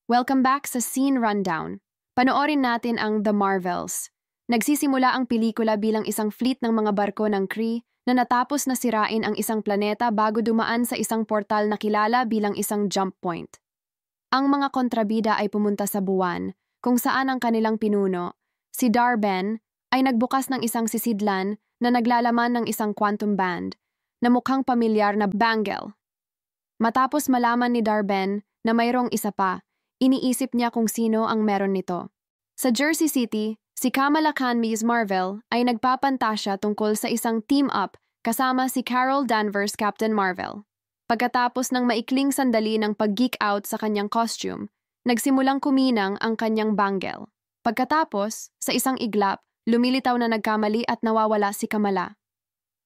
Welcome back sa Scene Rundown. Panoorin natin ang The Marvels. Nagsisimula ang pelikula bilang isang fleet ng mga barko ng Kree na natapos na sirain ang isang planeta bago dumaan sa isang portal na kilala bilang isang jump point. Ang mga kontrabida ay pumunta sa buwan, kung saan ang kanilang pinuno, si Dar-Ben, ay nagbukas ng isang sisidlan na naglalaman ng isang quantum band na mukhang pamilyar na bangle. Matapos malaman ni Dar-Ben na mayroong isa pa, iniisip niya kung sino ang meron nito. Sa Jersey City, si Kamala Khan Ms. Marvel ay nagpapantasya tungkol sa isang team-up kasama si Carol Danvers Captain Marvel. Pagkatapos ng maikling sandali ng pag-geek out sa kanyang costume, nagsimulang kuminang ang kanyang bangle. Pagkatapos, sa isang iglap, lumilitaw na nagkamali at nawawala si Kamala.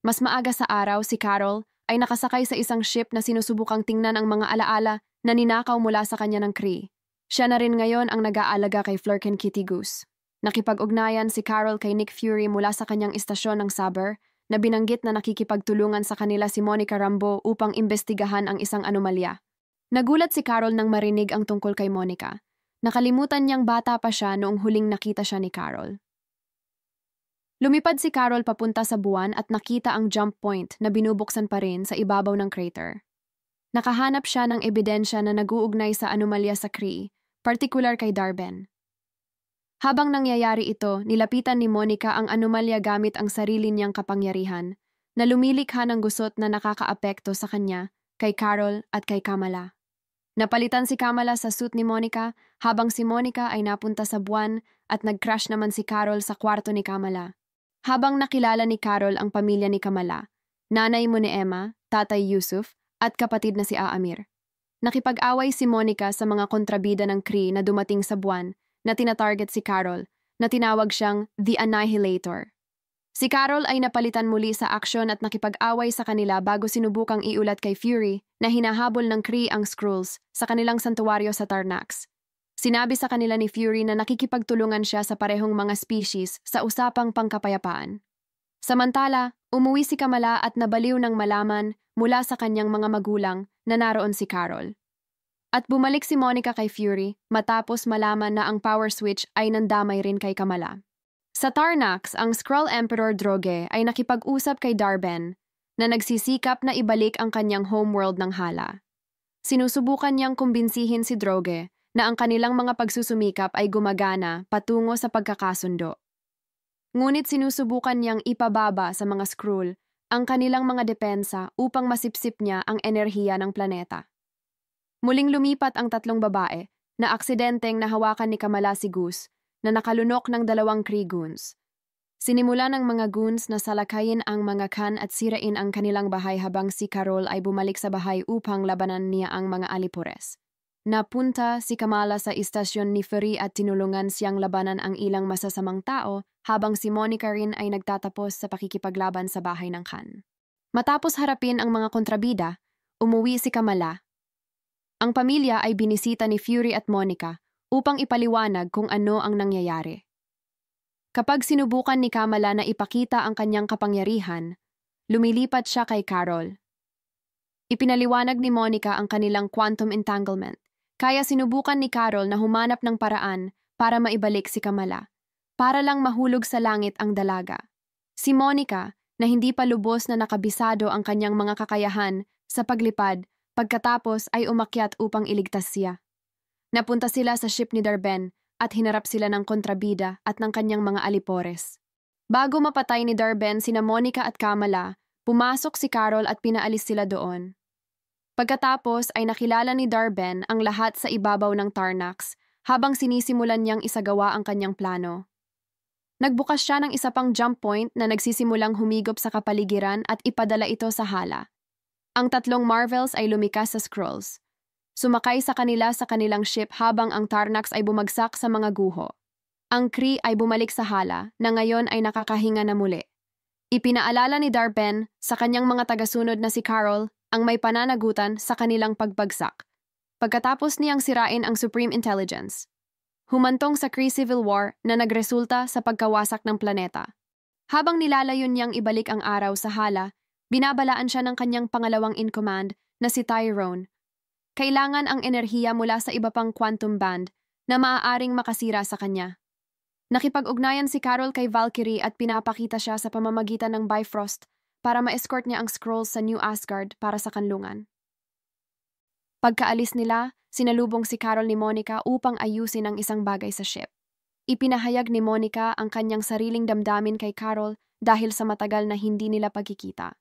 Mas maaga sa araw, si Carol ay nakasakay sa isang ship na sinusubukang tingnan ang mga alaala na ninakaw mula sa kanya ng Kree. Siya na rin ngayon ang nag-aalaga kay Flurk and Kitty Goose. Nakipag-ugnayan si Carol kay Nick Fury mula sa kanyang istasyon ng Saber na binanggit na nakikipagtulungan sa kanila si Monica Rambeau upang imbestigahan ang isang anomalya. Nagulat si Carol nang marinig ang tungkol kay Monica. Nakalimutan niyang bata pa siya noong huling nakita siya ni Carol. Lumipad si Carol papunta sa buwan at nakita ang jump point na binubuksan pa rin sa ibabaw ng crater. Nakahanap siya ng ebidensya na nag-uugnay sa anomalya sa Kree, partikular kay Dar-Ben. Habang nangyayari ito, nilapitan ni Monica ang anomalya gamit ang sarili niyang kapangyarihan, na lumilikha ng gusot na nakakaapekto sa kanya, kay Carol at kay Kamala. Napalitan si Kamala sa suit ni Monica, habang si Monica ay napunta sa buwan at nag-crash naman si Carol sa kwarto ni Kamala. Habang nakilala ni Carol ang pamilya ni Kamala, nanay mo ni Emma, tatay Yusuf, at kapatid na si Aamir. Nakipag-away si Monica sa mga kontrabida ng Kree na dumating sa buwan na tinatarget si Carol, na tinawag siyang The Annihilator. Si Carol ay napalitan muli sa aksyon at nakipag-away sa kanila bago sinubukang iulat kay Fury na hinahabol ng Kree ang Skrulls sa kanilang santuwaryo sa Tarnax. Sinabi sa kanila ni Fury na nakikipagtulungan siya sa parehong mga species sa usapang pangkapayapaan. Samantala, umuwi si Kamala at nabaliw ng malaman mula sa kanyang mga magulang na naroon si Carol. At bumalik si Monica kay Fury matapos malaman na ang power switch ay nandamay rin kay Kamala. Sa Tarnax, ang Skrull Emperor Droge ay nakipag-usap kay Dar-Ben na nagsisikap na ibalik ang kanyang homeworld ng Hala. Sinusubukan niyang kumbinsihin si Droge na ang kanilang mga pagsusumikap ay gumagana patungo sa pagkakasundo. Ngunit sinusubukan niyang ipababa sa mga Skrull ang kanilang mga depensa upang masipsip niya ang enerhiya ng planeta. Muling lumipat ang tatlong babae na aksidenteng nahawakan ni Kamala si Goose na nakalunok ng 2 Kree goons. Sinimula ng mga goons na salakayin ang mga Khan at sirain ang kanilang bahay habang si Carol ay bumalik sa bahay upang labanan niya ang mga alipores. Napunta si Kamala sa istasyon ni Fury at tinulungan siyang labanan ang ilang masasamang tao habang si Monica rin ay nagtatapos sa pakikipaglaban sa bahay ng Khan. Matapos harapin ang mga kontrabida, umuwi si Kamala. Ang pamilya ay binisita ni Fury at Monica upang ipaliwanag kung ano ang nangyayari. Kapag sinubukan ni Kamala na ipakita ang kanyang kapangyarihan, lumilipat siya kay Carol. Ipinaliwanag ni Monica ang kanilang quantum entanglement. Kaya sinubukan ni Carol na humanap ng paraan para maibalik si Kamala, para lang mahulog sa langit ang dalaga. Si Monica, na hindi pa lubos na nakabisado ang kanyang mga kakayahan sa paglipad, pagkatapos ay umakyat upang iligtas siya. Napunta sila sa ship ni Dar-Ben at hinarap sila ng kontrabida at ng kanyang mga alipores. Bago mapatay ni Dar-Ben sina Monica at Kamala, pumasok si Carol at pinaalis sila doon. Pagkatapos ay nakilala ni Dar-Ben ang lahat sa ibabaw ng Tarnax habang sinisimulan niyang isagawa ang kanyang plano. Nagbukas siya ng isa pang jump point na nagsisimulang humigop sa kapaligiran at ipadala ito sa Hala. Ang 3 Marvels ay lumikas sa Skrulls. Sumakay sa kanila sa kanilang ship habang ang Tarnax ay bumagsak sa mga guho. Ang Kree ay bumalik sa Hala na ngayon ay nakakahinga na muli. Ipinaalala ni Dar-Ben sa kanyang mga tagasunod na si Carol ang may pananagutan sa kanilang pagbagsak. Pagkatapos niyang sirain ang Supreme Intelligence, humantong sa Kree Civil War na nagresulta sa pagkawasak ng planeta. Habang nilalayon niyang ibalik ang araw sa Hala, binabalaan siya ng kanyang pangalawang in command na si Tyrone. kailangan ang enerhiya mula sa iba pang quantum band na maaaring makasira sa kanya. Nakipag-ugnayan si Carol kay Valkyrie at pinapakita siya sa pamamagitan ng Bifrost para ma-escort niya ang scrolls sa New Asgard para sa kanlungan. Pagkaalis nila, sinalubong si Carol ni Monica upang ayusin ang isang bagay sa ship. Ipinahayag ni Monica ang kanyang sariling damdamin kay Carol dahil sa matagal na hindi nila pagkikita.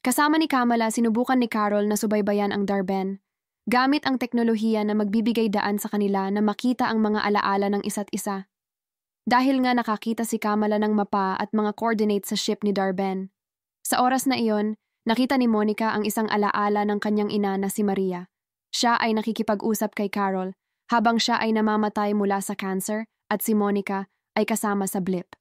Kasama ni Kamala, sinubukan ni Carol na subaybayan ang Darben, gamit ang teknolohiya na magbibigay daan sa kanila na makita ang mga alaala ng isa't isa. Dahil nga nakakita si Kamala ng mapa at mga coordinates sa ship ni Darben. Sa oras na iyon, nakita ni Monica ang isang alaala ng kanyang ina na si Maria. Siya ay nakikipag-usap kay Carol habang siya ay namamatay mula sa cancer at si Monica ay kasama sa blip.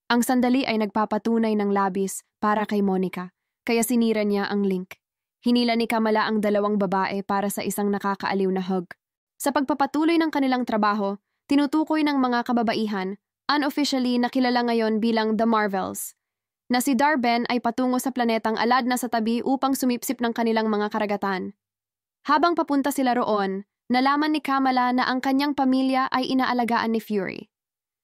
Ang sandali ay nagpapatunay ng labis para kay Monica, kaya sinira niya ang link. Hinila ni Kamala ang dalawang babae para sa isang nakakaaliw na hug. Sa pagpapatuloy ng kanilang trabaho, tinutukoy ng mga kababaihan, unofficially nakilala ngayon bilang The Marvels, na si Darben ay patungo sa planetang alad na sa tabi upang sumipsip ng kanilang mga karagatan. Habang papunta sila roon, nalaman ni Kamala na ang kanyang pamilya ay inaalagaan ni Fury.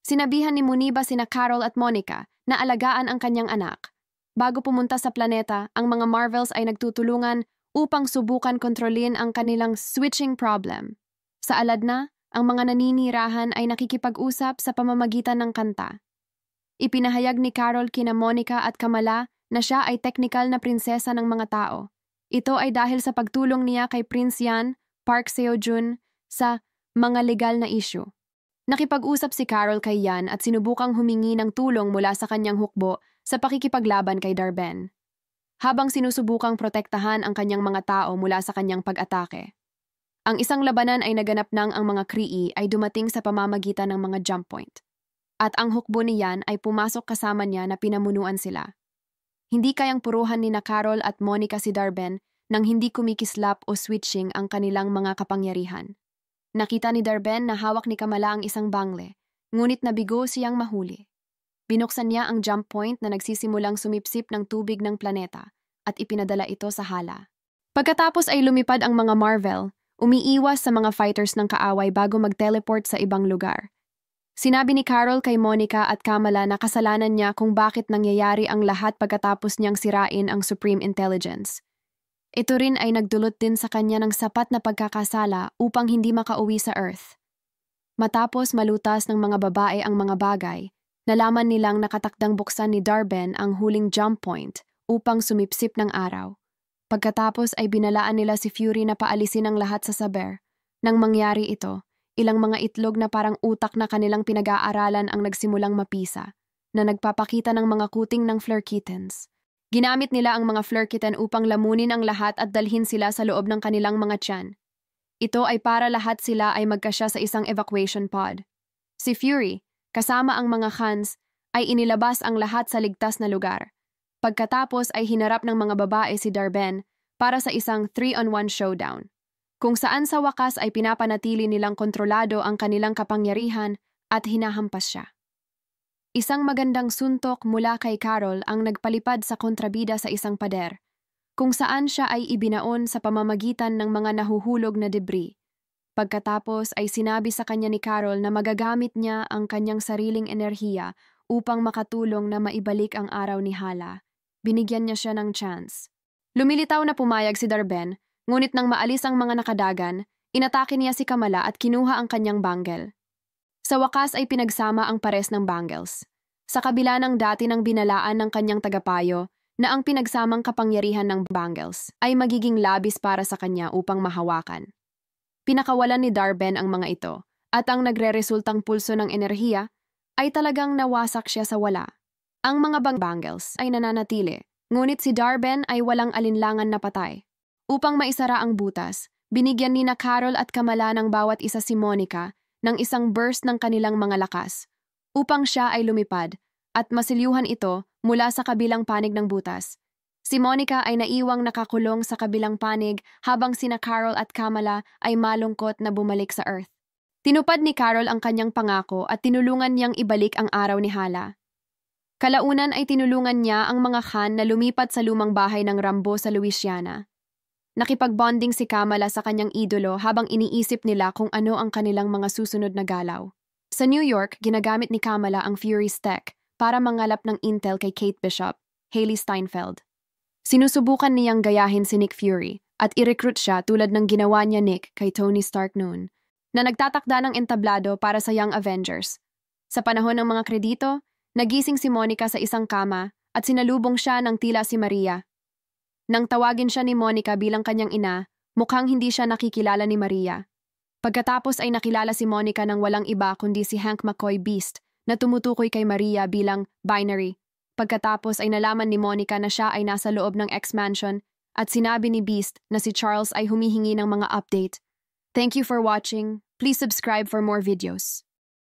Sinabihan ni Muniba sina Carol at Monica na alagaan ang kanyang anak. Bago pumunta sa planeta, ang mga Marvels ay nagtutulungan upang subukan kontrolin ang kanilang switching problem. Sa alad na, ang mga naninirahan ay nakikipag-usap sa pamamagitan ng kanta. Ipinahayag ni Carol kina Monica at Kamala na siya ay teknikal na prinsesa ng mga tao. Ito ay dahil sa pagtulong niya kay Prince Yan, Park Seo-joon, sa mga legal na issue. Nakipag-usap si Carol kay Yan at sinubukang humingi ng tulong mula sa kanyang hukbo sa pakikipaglaban kay Darben, habang sinusubukang protektahan ang kanyang mga tao mula sa kanyang pag-atake. Ang isang labanan ay naganap nang ang mga Kree ay dumating sa pamamagitan ng mga jump point. At ang hukbo ni Yan ay pumasok kasama niya na pinamunuan sila. Hindi kayang puruhan ni na Carol at Monica si Darben nang hindi kumikislap o switching ang kanilang mga kapangyarihan. Nakita ni Darben na hawak ni Kamala ang isang bangle, ngunit nabigo siyang mahuli. Binuksan niya ang jump point na nagsisimulang sumipsip ng tubig ng planeta at ipinadala ito sa hala. Pagkatapos ay lumipad ang mga Marvel, umiiwas sa mga fighters ng kaaway bago mag-teleport sa ibang lugar. Sinabi ni Carol kay Monica at Kamala na kasalanan niya kung bakit nangyayari ang lahat pagkatapos niyang sirain ang Supreme Intelligence. Ito rin ay nagdulot din sa kanya ng sapat na pagkakasala upang hindi makauwi sa Earth. Matapos malutas ng mga babae ang mga bagay, nalaman nilang nakatakdang buksan ni Darben ang huling jump point upang sumipsip ng araw. Pagkatapos ay binalaan nila si Fury na paalisin ang lahat sa saber. Nang mangyari ito, ilang mga itlog na parang utak na kanilang pinag-aaralan ang nagsimulang mapisa, na nagpapakita ng mga kuting ng Fleur Kittens. Ginamit nila ang mga Fleur Kitten upang lamunin ang lahat at dalhin sila sa loob ng kanilang mga tiyan. Ito ay para lahat sila ay magkasya sa isang evacuation pod. Si Fury, kasama ang mga Khans, ay inilabas ang lahat sa ligtas na lugar. Pagkatapos ay hinarap ng mga babae si Darben para sa isang 3-on-1 showdown, kung saan sa wakas ay pinapanatili nilang kontrolado ang kanilang kapangyarihan at hinahampas siya. Isang magandang suntok mula kay Carol ang nagpalipad sa kontrabida sa isang pader, kung saan siya ay ibinaon sa pamamagitan ng mga nahuhulog na debris. Pagkatapos ay sinabi sa kanya ni Carol na magagamit niya ang kanyang sariling enerhiya upang makatulong na maibalik ang araw ni Hala. Binigyan niya siya ng chance. Lumilitaw na pumayag si Darben, ngunit nang maalis ang mga nakadagan, inatake niya si Kamala at kinuha ang kanyang bangle. Sa wakas ay pinagsama ang pares ng bangles. Sa kabila ng dati ng binalaan ng kanyang tagapayo na ang pinagsamang kapangyarihan ng bangles ay magiging labis para sa kanya upang mahawakan. Pinakawalan ni Darben ang mga ito at ang nagre-resultang pulso ng enerhiya ay talagang nawasak siya sa wala. Ang mga bangles ay nananatili, ngunit si Darben ay walang alinlangan na patay. Upang maisara ang butas, binigyan ni na Carol at Kamala ng bawat isa si Monica ng isang burst ng kanilang mga lakas, upang siya ay lumipad at masilyuhan ito mula sa kabilang panig ng butas. Si Monica ay naiwang nakakulong sa kabilang panig habang sina Carol at Kamala ay malungkot na bumalik sa Earth. Tinupad ni Carol ang kanyang pangako at tinulungan niyang ibalik ang araw ni Hala. Kalaunan ay tinulungan niya ang mga Khan na lumipat sa lumang bahay ng Rambo sa Louisiana. Nakipag-bonding si Kamala sa kanyang idolo habang iniisip nila kung ano ang kanilang mga susunod na galaw. Sa New York, ginagamit ni Kamala ang Fury's tech para mangalap ng intel kay Kate Bishop, Hailey Steinfeld. Sinusubukan niyang gayahin si Nick Fury at i-recruit siya tulad ng ginawa niya Nick kay Tony Stark noon, na nagtatakda ng entablado para sa Young Avengers. Sa panahon ng mga kredito, nagising si Monica sa isang kama at sinalubong siya ng tila si Maria. Nang tawagin siya ni Monica bilang kanyang ina, mukhang hindi siya nakikilala ni Maria. Pagkatapos ay nakilala si Monica ng walang iba kundi si Hank McCoy Beast na tumutukoy kay Maria bilang binary. Pagkatapos ay nalaman ni Monica na siya ay nasa loob ng X-Mansion at sinabi ni Beast na si Charles ay humihingi ng mga update. Thank you for watching. Please subscribe for more videos.